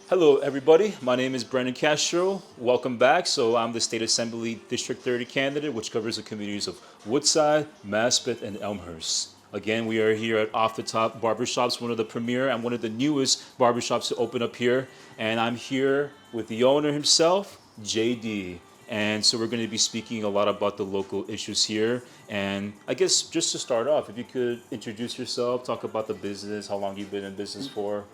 Hello, everybody. My name is Brandon Castro. Welcome back. So I'm the State Assembly District 30 candidate, which covers the communities of Woodside, Maspeth, and Elmhurst. Again, we are here at Off the Top Barbershops, one of the premier and one of the newest barbershops to open up here. And I'm here with the owner himself, JD. And so we're going to be speaking a lot about the local issues here. And I guess just to start off, if you could introduce yourself, talk about the business, how long you've been in business for.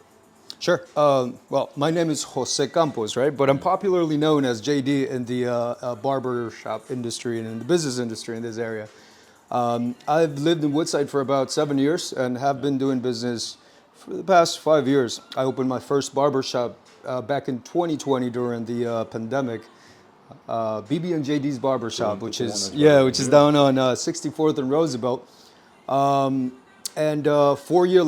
Sure. Well, my name is Jose Campos, right? But I'm popularly known as JD in the barber shop industry and in the business industry in this area. I've lived in Woodside for about 7 years and have been doing business for the past 5 years. I opened my first barber shop back in 2020 during the pandemic. BB and JD's Barber Shop, which is down on 64th and Roosevelt. And 4 years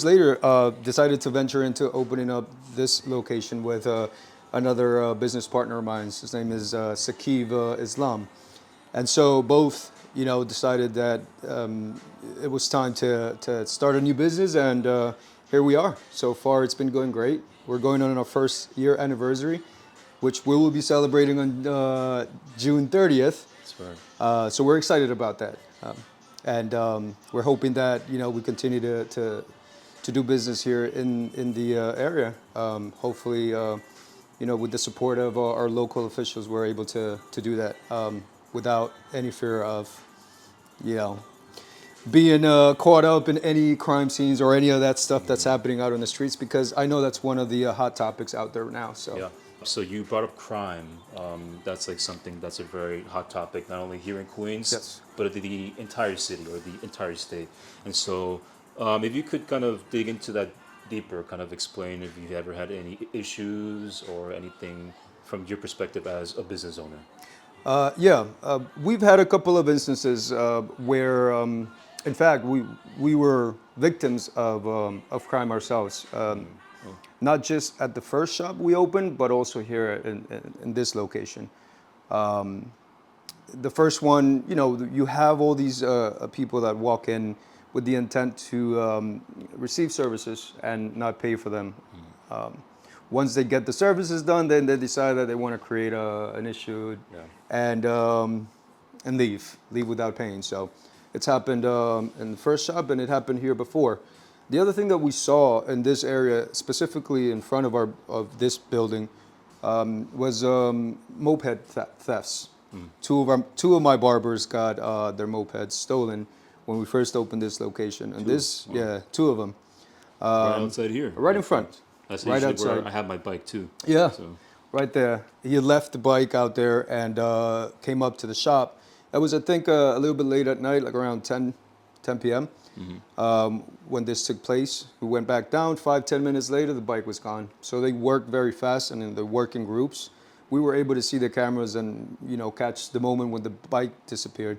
later, decided to venture into opening up this location with another business partner of mine. His name is Saqib Islam. And so both, decided that it was time to start a new business, and here we are. So far, it's been going great. We're going on our first year anniversary, which we will be celebrating on June 30th. That's right. So we're excited about that. And we're hoping that we continue to do business here in the area. Hopefully, with the support of our local officials, we're able to do that without any fear of, being caught up in any crime scenes or any of that stuff that's happening out on the streets. Because I know that's one of the hot topics out there now. So. Yeah. So you brought up crime. That's like something that's a very hot topic, not only here in Queens, Yes. but the entire city or the entire state. And so, if you could kind of dig into that deeper, kind of explain if you've ever had any issues or anything from your perspective as a business owner. We've had a couple of instances where, in fact, we were victims of crime ourselves. Not just at the first shop we opened, but also here in this location. The first one, you have all these people that walk in with the intent to receive services and not pay for them. Once they get the services done, then they decide that they want to create an issue and leave without paying. So it's happened in the first shop, and it happened here before. The other thing that we saw in this area, specifically in front of this building, was moped thefts. Two of my barbers got their mopeds stolen when we first opened this location, and two of them. Right outside here. Right in front. That's right usually outside. where I have my bike too. Yeah, So, right there. He left the bike out there and came up to the shop. It was, I think, a little bit late at night, like around 10 p.m. When this took place. We went back down. 5-10 minutes later, the bike was gone. So they worked very fast, and in the working groups, we were able to see the cameras and catch the moment when the bike disappeared.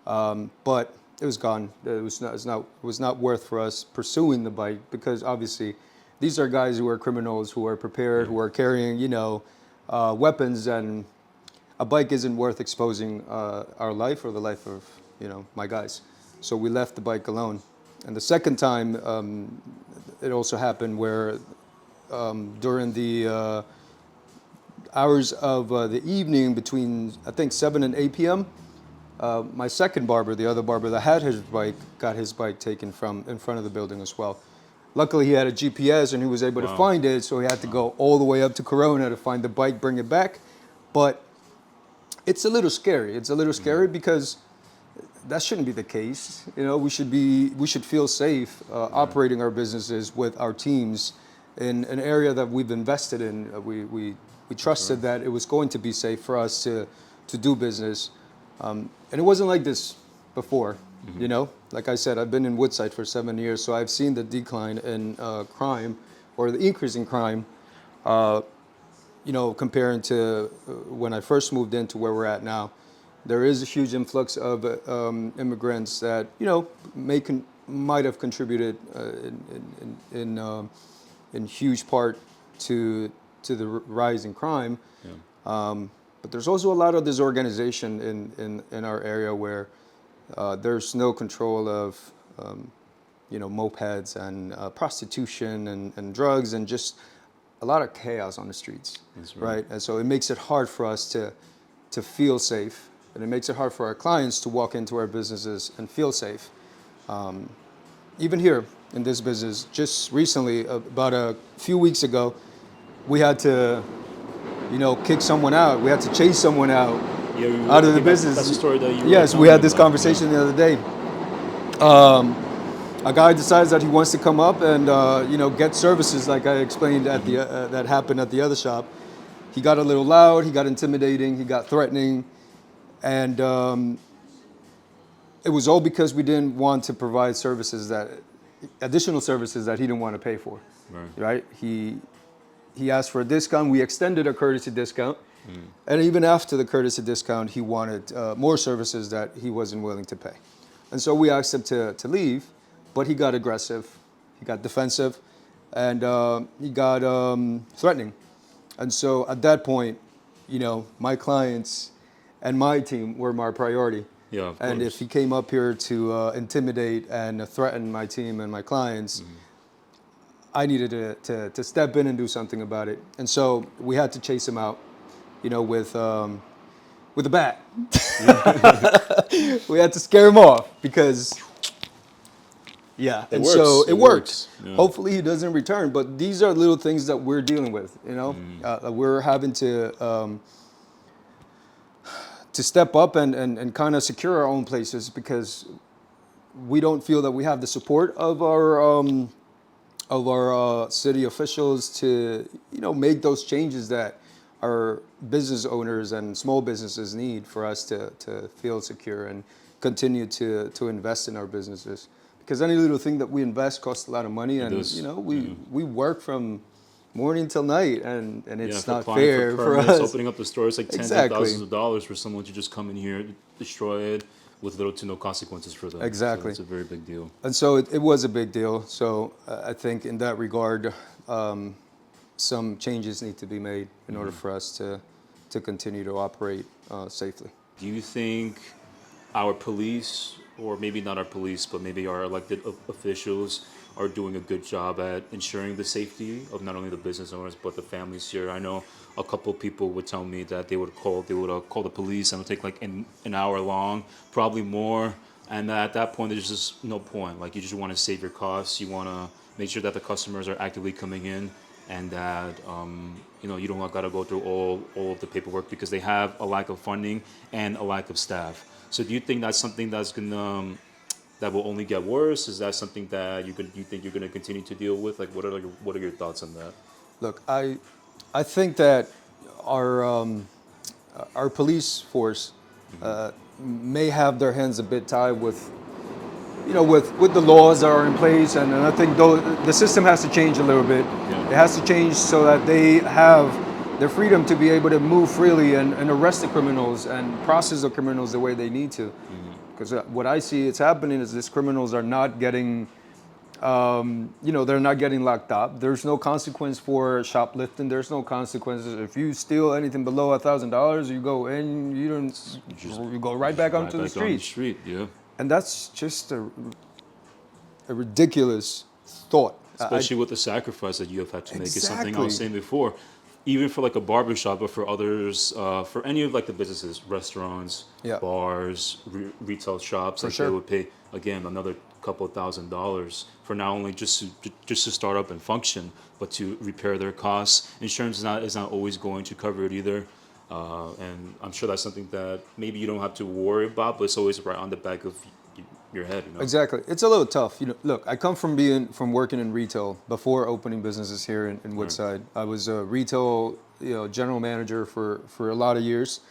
But it was gone. It was not worth for us pursuing the bike, because obviously these are guys who are criminals, who are prepared, who are carrying weapons, and a bike isn't worth exposing our life or the life of my guys. So we left the bike alone. And the second time, it also happened where during the hours of the evening between, I think, 7 and 8 p.m., my second barber, the other barber that had his bike, got his bike taken from in front of the building as well. Luckily, he had a GPS and he was able to find it, so he had to go all the way up to Corona to find the bike, bring it back. But it's a little scary. It's a little scary because that shouldn't be the case. We should feel safe operating our businesses with our teams in an area that we've invested in. We trusted that it was going to be safe for us to do business, and it wasn't like this before. Like I said, I've been in Woodside for 7 years, so I've seen the decline in crime, or the increase in crime, comparing to when I first moved into where we're at now. There is a huge influx of immigrants that might have contributed in huge part to the rise in crime. But there's also a lot of disorganization in our area where there's no control of mopeds and prostitution and drugs and just a lot of chaos on the streets, That's right? And so it makes it hard for us to feel safe, and it makes it hard for our clients to walk into our businesses and feel safe. Even here in this business, just recently, about a few weeks ago, we had to, kick someone out. We had to chase someone out out of the business. That's the story that you were Yes, we telling had me this about. conversation the other day. A guy decides that he wants to come up and get services like I explained at the that happened at the other shop. He got a little loud. He got intimidating. He got threatening, and it was all because we didn't want to provide additional services that he didn't want to pay for. Right? He asked for a discount. We extended a courtesy discount, and even after the courtesy discount, he wanted more services that he wasn't willing to pay. And so we asked him to leave, but he got aggressive, he got defensive, and he got threatening. And so at that point, my clients and my team were my priority. Yeah, of and course. if he came up here to intimidate and threaten my team and my clients, I needed to step in and do something about it. And so we had to chase him out, with a bat. We had to scare him off because, It so works. it It worked. works. Yeah. Hopefully he doesn't return, but these are little things that we're dealing with, we're having to step up and kind of secure our own places because we don't feel that we have the support of our city officials to make those changes that our business owners and small businesses need for us to feel secure and continue to invest in our businesses. Because any little thing that we invest costs a lot of money, and we work from morning till night, and it's not fair for us. Opening up the store, it's like tens of thousands of dollars for someone to just come in here, destroy it with little to no consequences for them. Exactly. So it's a very big deal. And so it was a big deal. So I think in that regard, some changes need to be made in order for us to continue to operate safely. Do you think our police, or maybe not our police, but maybe our elected officials, are doing a good job at ensuring the safety of not only the business owners but the families here? I know a couple of people would tell me that they would call the police, and it would take like an hour long, probably more. And at that point, there's just no point. Like, you just want to save your costs. You want to make sure that the customers are actively coming in, and that you don't got to go through all of the paperwork because they have a lack of funding and a lack of staff. So do you think that's something that will only get worse? Is that something that you think you're gonna continue to deal with? Like, what are your thoughts on that? Look, I think that our police force may have their hands a bit tied with the laws that are in place, and I think the system has to change a little bit. Yeah. It has to change so that they have their freedom to be able to move freely and arrest the criminals and process the criminals the way they need to. Because what I see it's happening is these criminals are not getting, they're not getting locked up. There's no consequence for shoplifting. There's no consequences. If you steal anything below $1,000, you go in, you go right back onto the street. On the street, yeah. And that's just a ridiculous thought. Especially with the sacrifice that you have had to make. It's something I Exactly. was saying before. Even for like a barbershop, but for others, for any of like the businesses, restaurants, Yeah. bars, retail shops, like sure. they would pay again another couple of $1,000s for not only just to start up and function, but to repair their costs. Insurance is not always going to cover it either, and I'm sure that's something that maybe you don't have to worry about, but it's always right on the back of your head. Exactly. It's a little tough. Look, I come from working in retail before opening businesses here in Woodside. I was a retail, general manager for a lot of years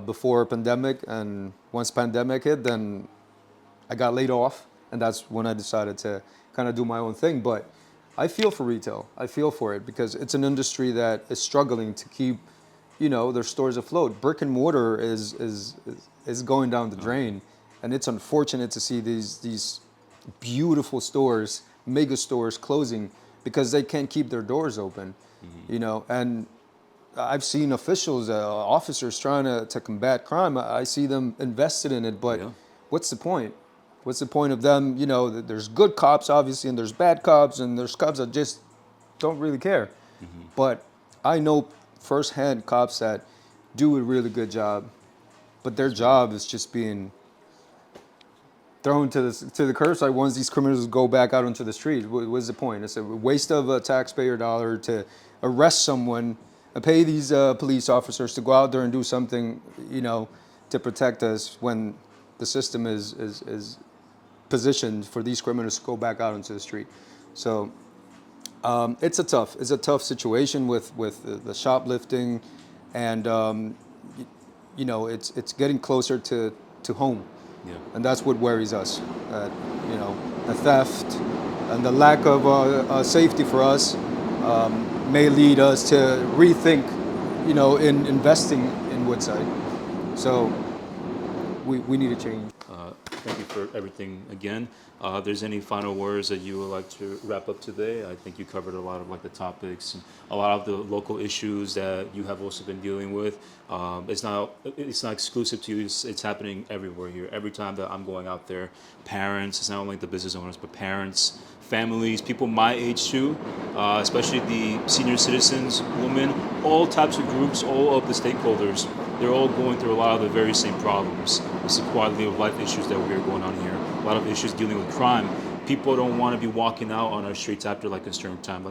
before pandemic, and once pandemic hit, then I got laid off, and that's when I decided to kind of do my own thing. But I feel for retail. I feel for it because it's an industry that is struggling to keep, their stores afloat. Brick and mortar is going down the drain. And it's unfortunate to see these beautiful stores, mega stores, closing because they can't keep their doors open, And I've seen officials, officers trying to combat crime. I see them invested in it, but what's the point? What's the point of them? There's good cops, obviously, and there's bad cops, and there's cops that just don't really care. But I know firsthand cops that do a really good job, but their job is just being thrown to the curbside once these criminals go back out onto the street. What's the point? It's a waste of a taxpayer dollar to arrest someone and pay these police officers to go out there and do something, to protect us when the system is positioned for these criminals to go back out into the street. So it's a tough situation with the shoplifting, and it's getting closer to home. Yeah. And that's what worries us. The theft and the lack of safety for us may lead us to rethink, in investing in Woodside. So we need a change. Thank you for everything again. If there's any final words that you would like to wrap up today? I think you covered a lot of the topics and a lot of the local issues that you have also been dealing with. It's not exclusive to you. It's happening everywhere here. Every time that I'm going out there, parents, it's not only the business owners, but parents, families, people my age too, especially the senior citizens, women, all types of groups, all of the stakeholders, they're all going through a lot of the very same problems. It's the quality of life issues that we are going on here. A lot of issues dealing with crime. People don't want to be walking out on our streets after a certain time.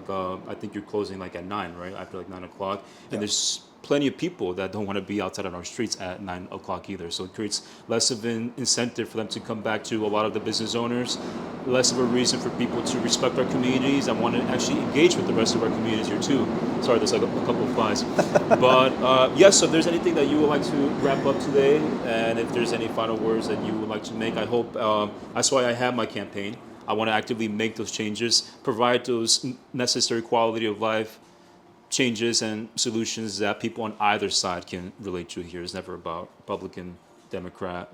I think you're closing at 9, right? After 9 o'clock. And Yeah. there's plenty of people that don't want to be outside on our streets at 9 o'clock either. So it creates less of an incentive for them to come back to a lot of the business owners, less of a reason for people to respect our communities and want to actually engage with the rest of our communities here too. Sorry, there's a couple of flies. But yes, so if there's anything that you would like to wrap up today, and if there's any final words that you would like to make, I hope, that's why I have my campaign. I want to actively make those changes, provide those necessary quality of life changes and solutions that people on either side can relate to here. It's never about Republican, Democrat,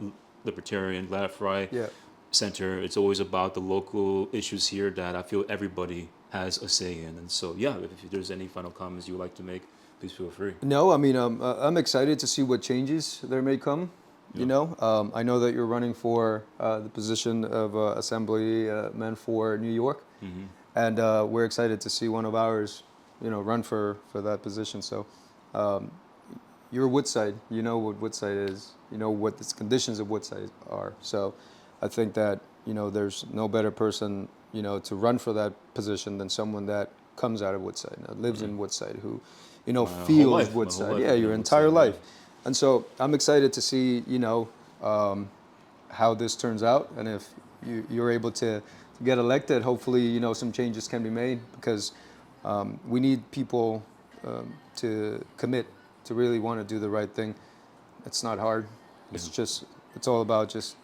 Libertarian, left, right, Yeah. center. It's always about the local issues here that I feel everybody has a say in. And so, yeah, if there's any final comments you would like to make, please feel free. No, I mean, I'm excited to see what changes there may come. I know that you're running for the position of Assemblyman for New York, and we're excited to see one of ours, run for that position. So you're Woodside. You know what Woodside is. You know what the conditions of Woodside are. So I think that there's no better person to run for that position than someone that comes out of Woodside, lives in Woodside, who feels life, my whole Woodside. life Yeah, I've your been entire Woodside, life. And so I'm excited to see how this turns out, and if you're able to get elected, hopefully some changes can be made, because we need people to commit, to really want to do the right thing. It's not hard. It's all about just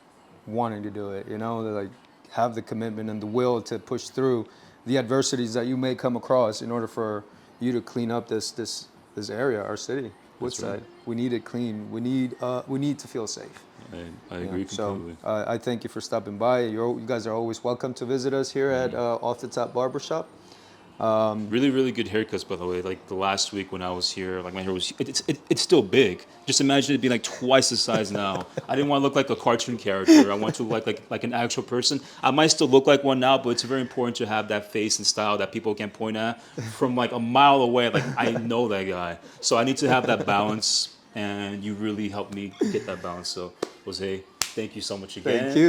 wanting to do it. Have the commitment and the will to push through the adversities that you may come across in order for you to clean up this area, our city, Woodside. right. We need it clean. We need to feel safe. I agree completely. So I thank you for stopping by. You guys are always welcome to visit us here at Off the Top Barbershop. Really, really good haircuts, by the way. The last week when I was here, my hair was, it's still big. Just imagine it being twice the size now. I didn't want to look like a cartoon character. I want to look like an actual person. I might still look like one now, but it's very important to have that face and style that people can point at from a mile away. I know that guy. So I need to have that balance, and you really helped me get that balance. So Jose, thank you so much again. Thank you.